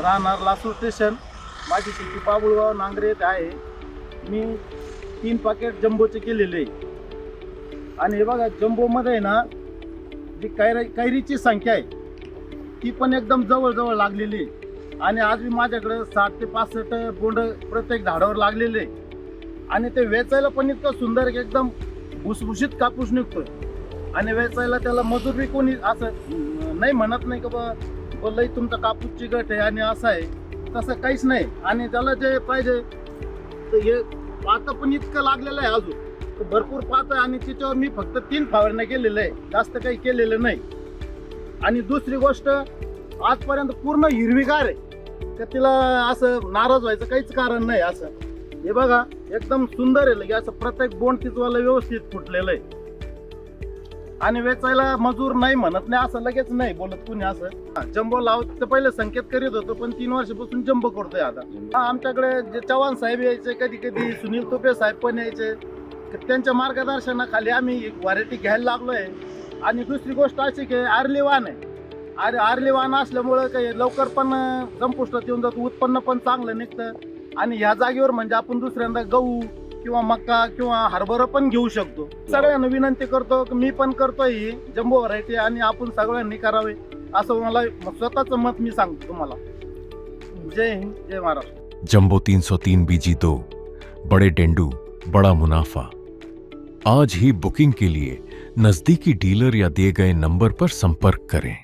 राहणार लासूर स्टेशन. माझी शेती बाबुळगाव नांगरे येथे आहे. मी 3 पॅकेट जम्बोचे केलेले आणि हे बघा जम्बोमध्ये आहे ना जी कैरीची संख्या आहे ती पण एकदम जवळ लागलेली आहे. आणि आज मी माझ्याकडे 60 ते 65 बोंड प्रत्येक झाडावर लागलेले आणि ते वेचायला पण इतकं सुंदर की एकदम भुसभुशीत कापूस निघतोय. आणि वेचायला त्याला मजूर बी कोणी असं नाही म्हणत नाही की बा लई तुमचा कापूसची गट आहे आणि असं आहे, तसं काहीच नाही. आणि त्याला जे पाहिजे तर हे पातं पण इतकं लागलेलं आहे अजून भरपूर पातं आणि तिच्यावर मी फक्त 3 फवारण्या केलेल्या आहे, जास्त काही केलेलं नाही. आणि दुसरी गोष्ट आजपर्यंत पूर्ण हिरवीगार आहे तर तिला असं नाराज व्हायचं काहीच कारण नाही. असं हे बघा एकदम सुंदर आहे, लगे असं प्रत्येक बोंड तिचवाला व्यवस्थित फुटलेलं आहे. आणि वेचायला मजूर नाही म्हणत नाही असं लगेच नाही बोलत कुणी. असं जम्बो लावत पहिले संकेत करीत होतो पण 3 वर्षापासून जम्बो करतोय आता. आमच्याकडे जे चव्हाण साहेब यायचे, कधी कधी सुनील तुपे साहेब पण यायचे, त्यांच्या मार्गदर्शनाखाली आम्ही एक व्हरायटी घ्यायला लागलोय. आणि दुसरी गोष्ट अशी की आर्ली वाण आहे. आर्ली वाण असल्यामुळं काही लवकर पण संपुष्टात येऊन जातं, उत्पन्न पण चांगलं निघतं. आणि ह्या जागेवर म्हणजे आपण दुसऱ्यांदा गहू किंवा मका किंवा हरभरा पण घेऊ शकतो. सगळ्यांना विनंती करतो की मी पण करतोय ही जम्बो व्हरायटी आणि आपण सगळ्यांनी करावे असं मला स्वतःचं मत मी सांगतो तुम्हाला. जय हिंद, जय महाराष्ट्र. जम्बो 303 BG2 बड़े डेंडू बड़ा मुनाफा। आज ही बुकिंग के लिए नजदीकी डीलर या दिए गए नंबर पर संपर्क करें।